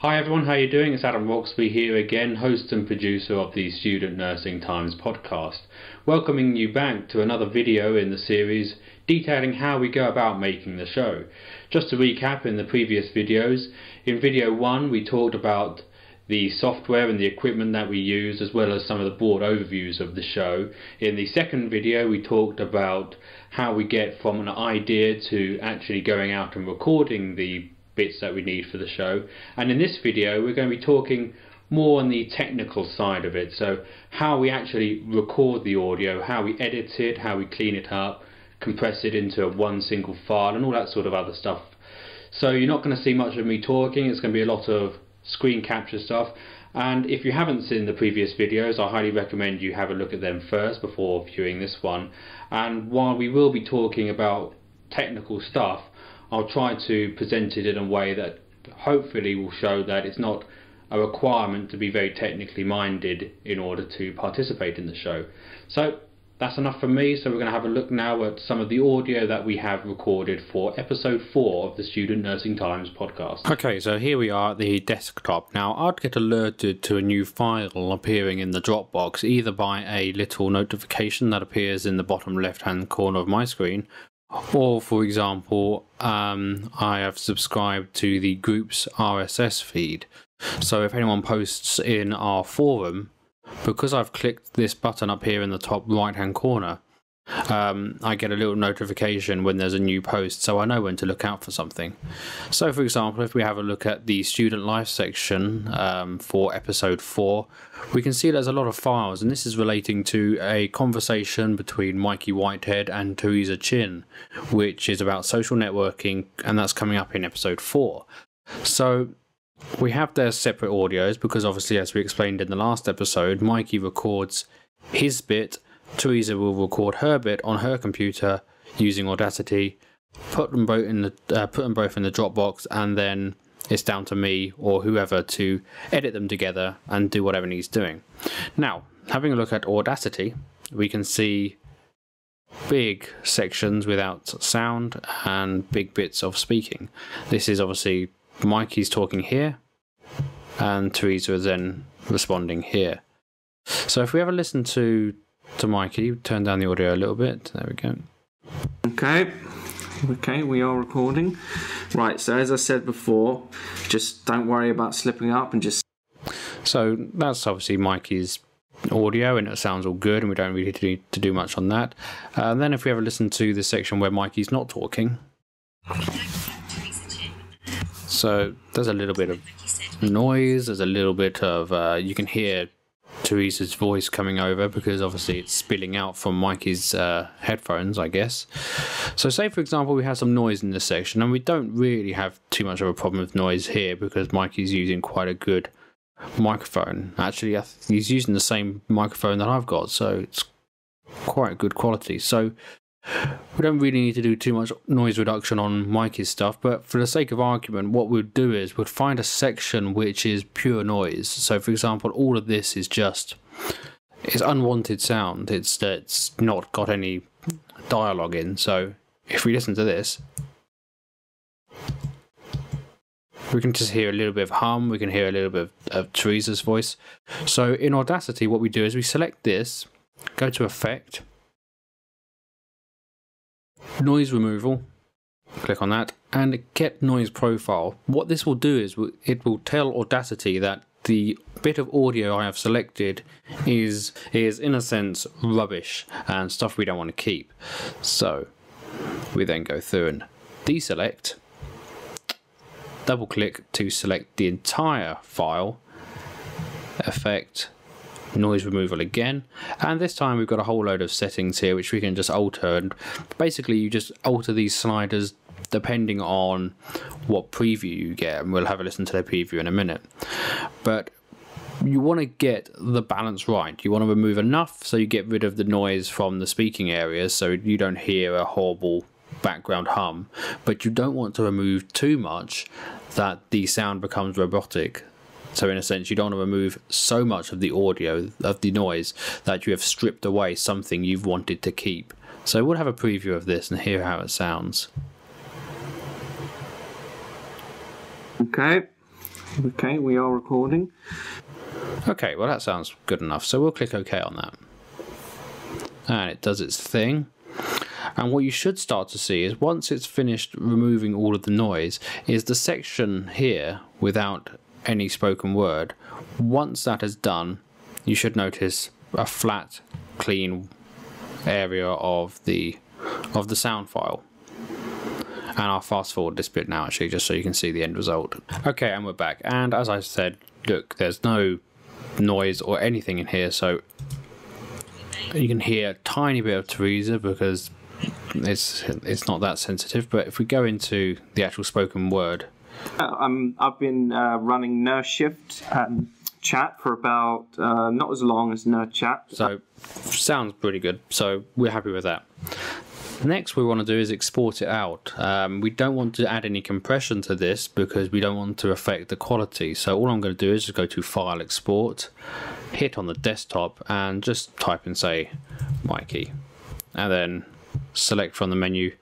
Hi everyone, how are you doing? It's Adam Roxby here again, host and producer of the Student Nursing Times podcast, welcoming you back to another video in the series detailing how we go about making the show. Just to recap, in the previous videos, in video 1 we talked about the software and the equipment that we use, as well as some of the broad overviews of the show. In the second video we talked about how we get from an idea to actually going out and recording the bits that we need for the show, and in this video we're going to be talking more on the technical side of it, so how we actually record the audio, how we edit it, how we clean it up, compress it into one single file and all that sort of other stuff. So you're not going to see much of me talking, it's going to be a lot of screen capture stuff, and if you haven't seen the previous videos I highly recommend you have a look at them first before viewing this one. And while we will be talking about technical stuff, I'll try to present it in a way that hopefully will show that it's not a requirement to be very technically minded in order to participate in the show. So that's enough from me, so we're going to have a look now at some of the audio that we have recorded for episode 4 of the Student Nursing Times podcast. Okay, so here we are at the desktop. Now I'd get alerted to a new file appearing in the Dropbox either by a little notification that appears in the bottom left hand corner of my screen, or for example I have subscribed to the group's RSS feed. So if anyone posts in our forum, because I've clicked this button up here in the top right hand corner, I get a little notification when there's a new post, so I know when to look out for something. So for example, if we have a look at the student life section for episode 4, we can see there's a lot of files, and this is relating to a conversation between Mikey Whitehead and Teresa Chin, which is about social networking, and that's coming up in episode 4. So we have their separate audios because obviously, as we explained in the last episode, Mikey records his bit, Teresa will record her bit on her computer using Audacity, put them both in the Dropbox, and then it's down to me or whoever to edit them together and do whatever needs doing. Now, having a look at Audacity, we can see big sections without sound and big bits of speaking. This is obviously Mikey's talking here and Teresa is then responding here. So if we have a listen to Mikey, turn down the audio a little bit, there we go. Okay, we are recording. Right, so as I said before, just don't worry about slipping up and just... So that's obviously Mikey's audio and it sounds all good and we don't really need to do much on that. And then if we have a listen to the section where Mikey's not talking, so there's a little bit of noise, there's a little bit of, you can hear Teresa's voice coming over because obviously it's spilling out from Mikey's headphones, I guess. So say for example we have some noise in this section, and we don't really have too much of a problem with noise here because Mikey's using quite a good microphone. Actually, he's using the same microphone that I've got, so it's quite good quality. So we don't really need to do too much noise reduction on Mikey's stuff, but for the sake of argument, what we'd do is we'd find a section which is pure noise. So for example, all of this is just, it's unwanted sound, it's not got any dialogue in. So if we listen to this, we can just hear a little bit of hum, we can hear a little bit of Teresa's voice. So in Audacity what we do is we select this, go to Effect, Noise Removal, click on that, and get Noise Profile. What this will do is it will tell Audacity that the bit of audio I have selected is in a sense rubbish and stuff we don't want to keep. So we then go through and deselect, double click to select the entire file, Effect, Noise Removal again, and this time we've got a whole load of settings here which we can just alter, and basically you just alter these sliders depending on what preview you get, and we'll have a listen to the preview in a minute. But you want to get the balance right. You want to remove enough so you get rid of the noise from the speaking areas so you don't hear a horrible background hum, but you don't want to remove too much that the sound becomes robotic. So in a sense, you don't want to remove so much of the audio, of the noise, that you have stripped away something you've wanted to keep. So we'll have a preview of this and hear how it sounds. Okay, Okay, we are recording. Okay, well that sounds good enough, so we'll click OK on that. And it does its thing. And what you should start to see is once it's finished removing all of the noise, is the section here without any spoken word. Once that is done, you should notice a flat, clean area of the sound file. And I'll fast forward this bit now actually, just so you can see the end result. Okay, and we're back. And as I said, look, there's no noise or anything in here, so you can hear a tiny bit of Teresa because it's not that sensitive. But if we go into the actual spoken word, I've been running Nurse Shift chat for about not as long as Nerd Chat. So sounds pretty good. So we're happy with that. Next we want to do is export it out. We don't want to add any compression to this because we don't want to affect the quality. So all I'm going to do is just go to File, Export, hit on the desktop and just type in, say, Mikey, and then select from the menu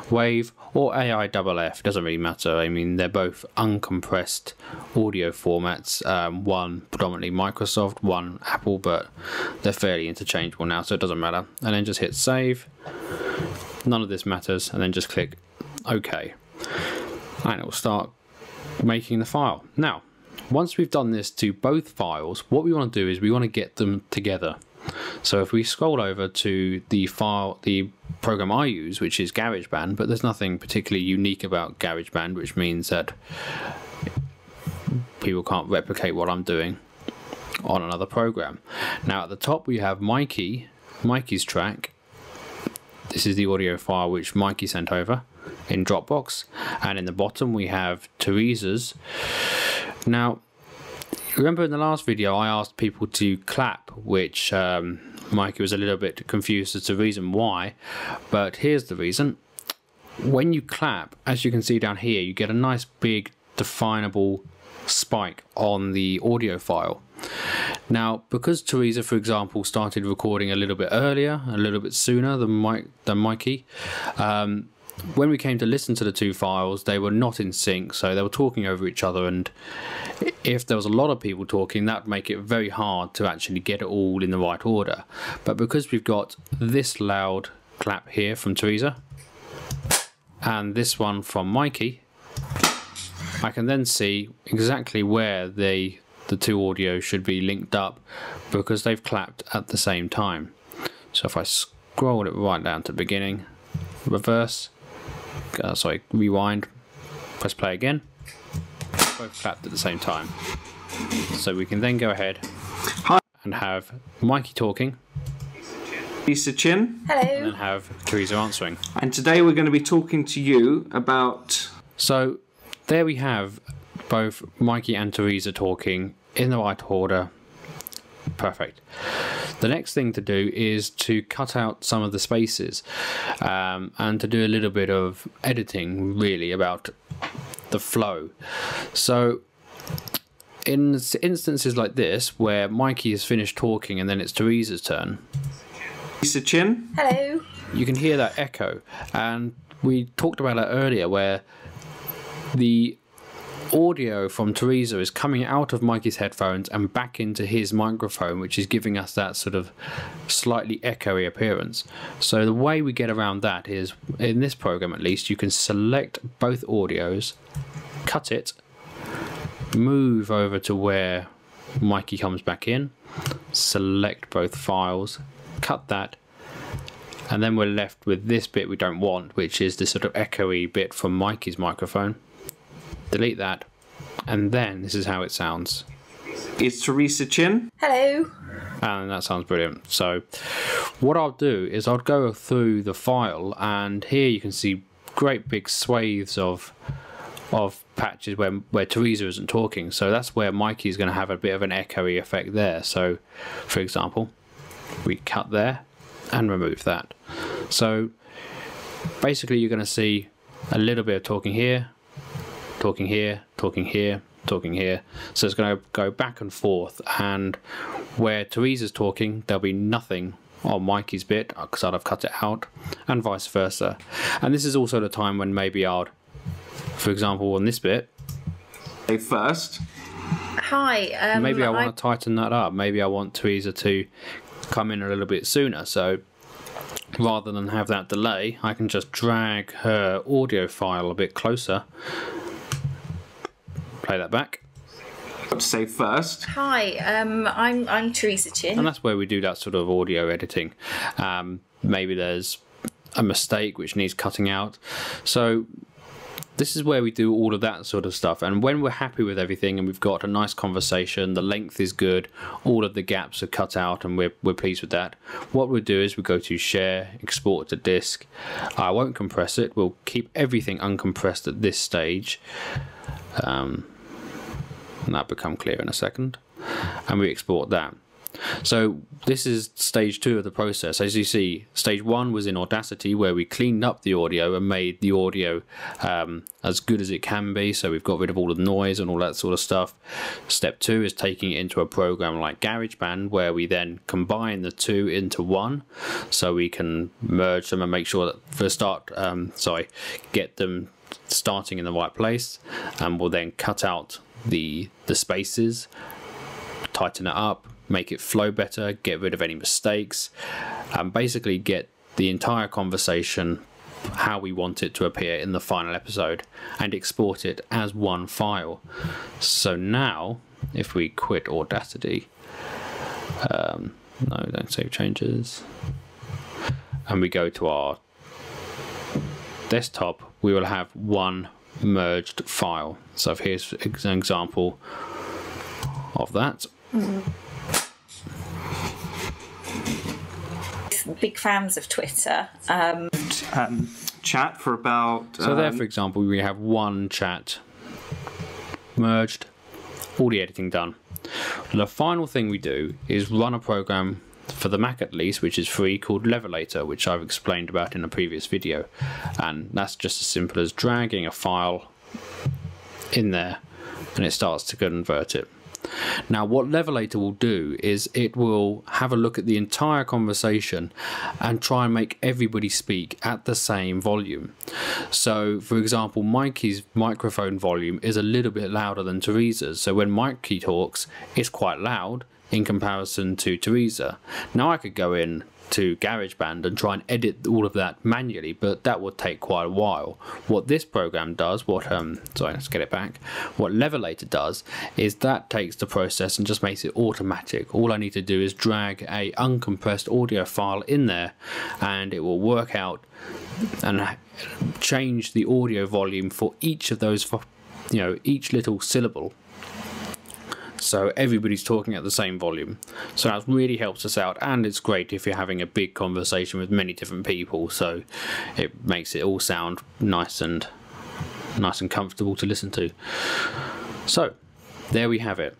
Wave or AIFF, doesn't really matter. I mean, they're both uncompressed audio formats, one predominantly Microsoft, one Apple, but they're fairly interchangeable now, so it doesn't matter. And then just hit save. None of this matters, and then just click OK, and it will start making the file. Now, once we've done this to both files, what we want to do is we want to get them together. So if we scroll over to the file, the program I use, which is GarageBand, but there's nothing particularly unique about GarageBand, which means that people can't replicate what I'm doing on another program. Now at the top we have Mikey's track. This is the audio file which Mikey sent over in Dropbox, and in the bottom we have Teresa's. Now, remember in the last video I asked people to clap, which Mikey was a little bit confused as to the reason why, but here's the reason. When you clap, as you can see down here, you get a nice big definable spike on the audio file. Now, because Teresa, for example, started recording a little bit earlier, a little bit sooner than Mikey, when we came to listen to the two files, they were not in sync, so they were talking over each other, and if there was a lot of people talking, that would make it very hard to actually get it all in the right order. But because we've got this loud clap here from Teresa, and this one from Mikey, I can then see exactly where the two audios should be linked up because they've clapped at the same time. So if I scroll it right down to the beginning, reverse, rewind, press play again, both clapped at the same time. So we can then go ahead and have Mikey talking, Lisa Chin, hello, and then have Teresa answering. And today we're going to be talking to you about... So there we have both Mikey and Teresa talking in the right order. Perfect. The next thing to do is to cut out some of the spaces and to do a little bit of editing really about the flow. So in instances like this where Mikey has finished talking and then it's Teresa's turn, Lisa Chin, hello, you can hear that echo, and we talked about it earlier where the audio from Teresa is coming out of Mikey's headphones and back into his microphone, which is giving us that sort of slightly echoey appearance. So the way we get around that is, in this program at least, you can select both audios, cut it, move over to where Mikey comes back in, select both files, cut that, and then we're left with this bit we don't want, which is this sort of echoey bit from Mikey's microphone. Delete that, and then this is how it sounds. It's Teresa Chin, hello, and that sounds brilliant. So what I'll do is I'll go through the file, and here you can see great big swathes of patches where Teresa isn't talking, so that's where Mikey's going to have a bit of an echoey effect there. So for example, we cut there and remove that. So basically you're going to see a little bit of talking here, talking here, talking here, talking here. So it's going to go back and forth, and where Teresa's talking there'll be nothing on Mikey's bit because I'd have cut it out, and vice versa. And this is also the time when maybe I'd, for example on this bit, first, Hi. Maybe I want to tighten that up. Maybe I want Teresa to come in a little bit sooner. So rather than have that delay, I can just drag her audio file a bit closer. Play that back. What to say first? Hi. I'm Teresa Chin. And that's where we do that sort of audio editing. Maybe there's a mistake which needs cutting out. So this is where we do all of that sort of stuff. And when we're happy with everything and we've got a nice conversation, the length is good, all of the gaps are cut out, and we're pleased with that, what we'll do is we go to share, export to disk. I won't compress it. We'll keep everything uncompressed at this stage. And that'll become clear in a second. And we export that. So this is stage 2 of the process. As you see, stage 1 was in Audacity, where we cleaned up the audio and made the audio as good as it can be. So we've got rid of all the noise and all that sort of stuff. Step 2 is taking it into a program like GarageBand, where we then combine the two into one, so we can merge them and make sure that for start, get them starting in the right place. And we'll then cut out the spaces, tighten it up, make it flow better, get rid of any mistakes, and basically get the entire conversation how we want it to appear in the final episode, and export it as one file. So now, if we quit Audacity, no, don't save changes, and we go to our desktop, we will have one merged file. So here's an example of that. Big fans of Twitter. Chat for about... So there, for example, we have one chat merged, all the editing done. The final thing we do is run a program, for the Mac at least, which is free, called Levelator, which I've explained about in a previous video. And that's just as simple as dragging a file in there, and it starts to convert it. Now what Levelator will do is it will have a look at the entire conversation and try and make everybody speak at the same volume. So for example, Mikey's microphone volume is a little bit louder than Teresa's, so when Mikey talks it's quite loud in comparison to Teresa. Now I could go in to GarageBand and try and edit all of that manually, but that would take quite a while. What this program does, let's get it back. What Levelator does is that takes the process and just makes it automatic. All I need to do is drag a uncompressed audio file in there, and it will work out and change the audio volume for each of those, each little syllable. So everybody's talking at the same volume. So that really helps us out, and it's great if you're having a big conversation with many different people, so it makes it all sound nice and comfortable to listen to. So there we have it.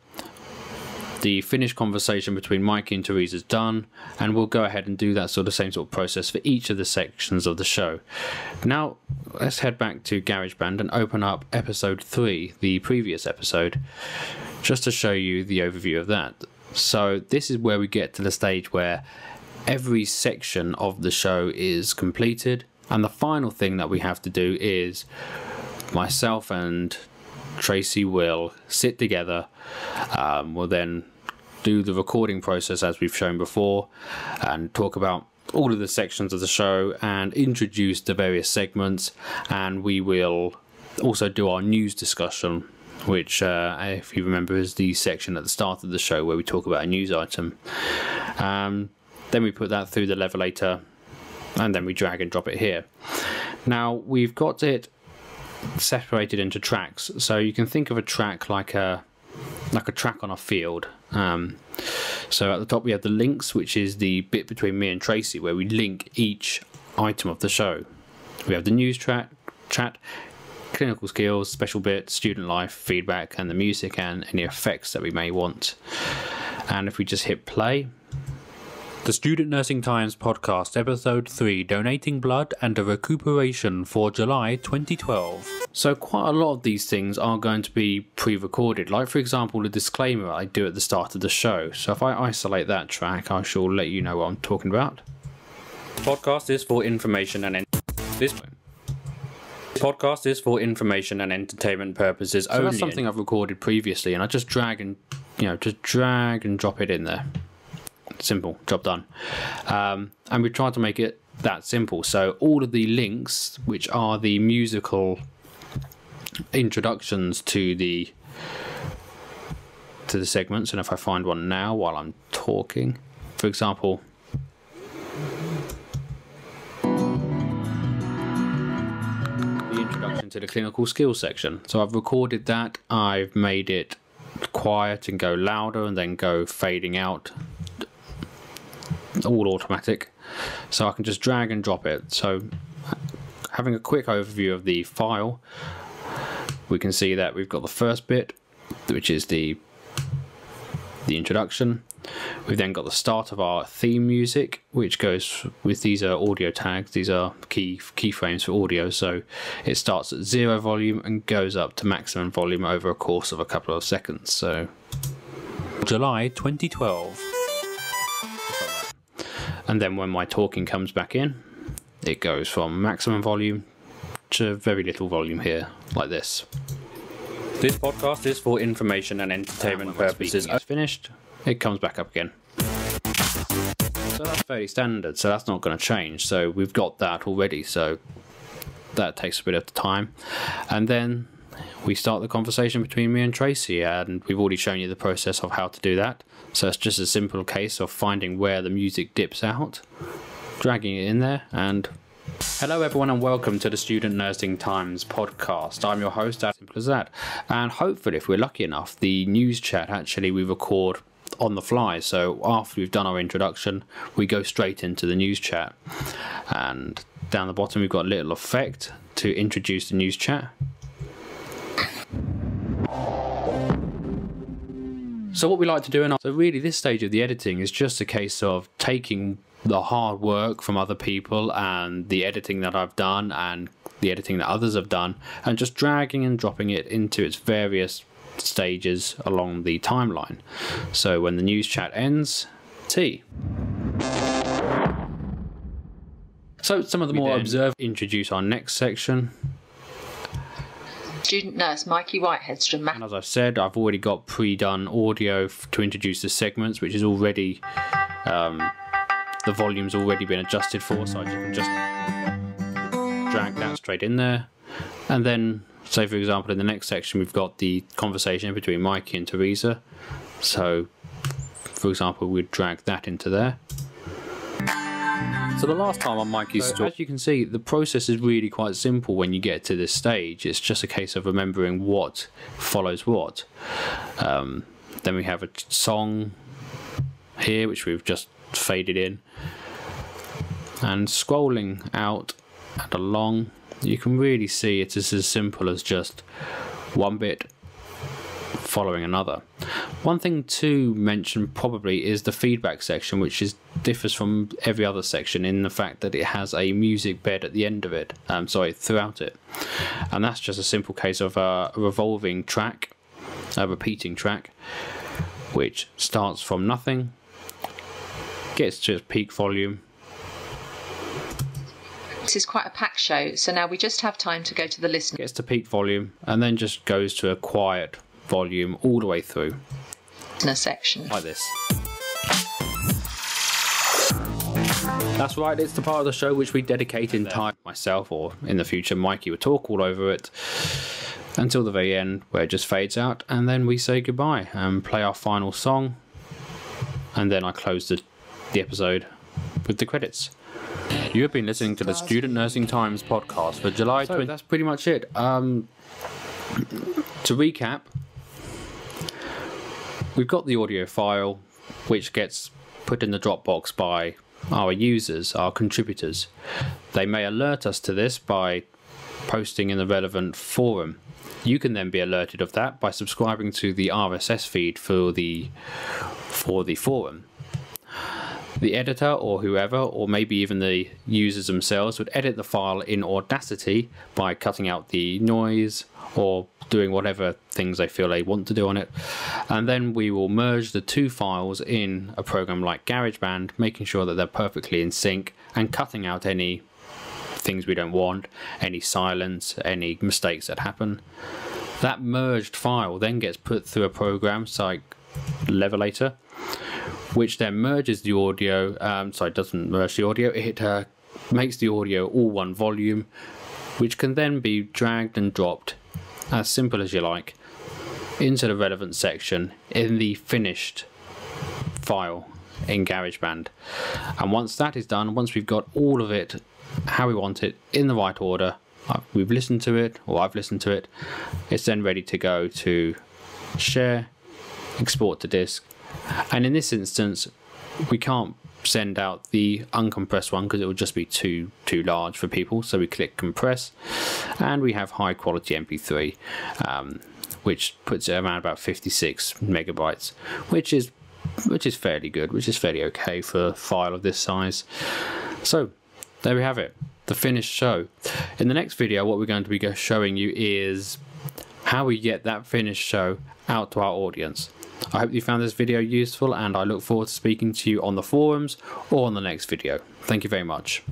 The finished conversation between Mikey and Teresa is done, and we'll go ahead and do that same sort of process for each of the sections of the show. Now let's head back to GarageBand and open up episode 3, the previous episode, just to show you the overview of that. So this is where we get to the stage where every section of the show is completed, and the final thing that we have to do is myself and Tracy will sit together. We'll then do the recording process as we've shown before, and talk about all of the sections of the show and introduce the various segments, and we will also do our news discussion, which if you remember is the section at the start of the show where we talk about a news item. Then we put that through the Levelator, and then we drag and drop it here. Now we've got it separated into tracks, so you can think of a track like a track on a field. So at the top we have the links, which is the bit between me and Tracy where we link each item of the show. We have the news chat, clinical skills, special bit, student life, feedback, and the music and any effects that we may want. And if we just hit play, the Student Nursing Times podcast, episode 3, Donating Blood and a Recuperation for July 2012. So quite a lot of these things are going to be pre-recorded, like for example the disclaimer I do at the start of the show. So if I isolate that track, I shall let you know what I'm talking about. The podcast is for information and this Podcast is for information and entertainment purposes only. That's something I've recorded previously, and I just drag and drop it in there. Simple, job done. And we tried to make it that simple. So all of the links, which are the musical introductions to the segments, and if I find one now while I'm talking, for example, the introduction to the clinical skills section. So I've recorded that, I've made it quiet and go louder and then go fading out, all automatic, so I can just drag and drop it. So having a quick overview of the file, we can see that we've got the first bit, which is the introduction. We've then got the start of our theme music, which goes with, these are audio tags, these are keyframes for audio, so it starts at 0 volume and goes up to maximum volume over a course of a couple of seconds. So July 2012. And then when my talking comes back in, it goes from maximum volume to very little volume here, like this. This podcast is for information and entertainment purposes. It's finished, it comes back up again. So that's fairly standard, so that's not going to change. So we've got that already, so that takes a bit of time. And then we start the conversation between me and Tracy, and we've already shown you the process of how to do that. So it's just a simple case of finding where the music dips out, dragging it in there, and hello everyone and welcome to the Student Nursing Times podcast. I'm your host, as simple as that. And hopefully, if we're lucky enough, the news chat actually we record on the fly. So after we've done our introduction, we go straight into the news chat. And down the bottom we've got a little effect to introduce the news chat. So what we like to do, so really this stage of the editing is just a case of taking the hard work from other people and the editing that I've done and the editing that others have done, and just dragging and dropping it into its various stages along the timeline. So when the news chat ends, T. So some of the more observed introduce our next section. Student nurse Mikey Whitehead's dramatic. And as I've said, I've already got pre-done audio to introduce the segments, which is already the volume's already been adjusted for, so you can just drag that straight in there. And then, say for example, in the next section we've got the conversation between Mikey and Teresa. So, for example, we'd drag that into there. So the last time on Mikey's talk, as you can see, the process is really quite simple when you get to this stage. It's just a case of remembering what follows what. Then we have a song here, which we've just faded in. And scrolling out and along, you can really see it's as simple as just one bit following another. One thing to mention probably is the feedback section, which differs from every other section in the fact that it has a music bed at the end of it, throughout it. And that's just a simple case of a revolving track, a repeating track, which starts from nothing, gets to its peak volume. This is quite a packed show, so now we just have time to go to the listener. Gets to peak volume and then just goes to a quiet volume all the way through. Section. Like this. That's right, it's the part of the show which we dedicate in time. Myself, or in the future Mikey, would talk all over it until the very end, where it just fades out, and then we say goodbye and play our final song, and then I close the episode with the credits. You have been listening to the Student Nursing Times podcast for July 20. That's pretty much it. To recap, we've got the audio file which gets put in the Dropbox by our users, our contributors. They may alert us to this by posting in the relevant forum. You can then be alerted of that by subscribing to the RSS feed for the forum. The editor or whoever, or maybe even the users themselves, would edit the file in Audacity by cutting out the noise or doing whatever things they feel they want to do on it. And then we will merge the two files in a program like GarageBand, making sure that they're perfectly in sync and cutting out any things we don't want, any silence, any mistakes that happen. That merged file then gets put through a program like Levelator, which then merges the audio, it doesn't merge the audio, it makes the audio all one volume, which can then be dragged and dropped, as simple as you like, into the relevant section in the finished file in GarageBand. And once that is done, once we've got all of it how we want it in the right order, we've listened to it, or I've listened to it, it's then ready to go to share, export to disk. And in this instance, we can't send out the uncompressed one because it would just be too large for people, so we click compress and we have high quality MP3, which puts it around about 56 megabytes, which is fairly good, which is fairly okay for a file of this size. So there we have it, the finished show. In the next video, what we're going to be showing you is how we get that finished show out to our audience. I hope you found this video useful, and I look forward to speaking to you on the forums or on the next video. Thank you very much.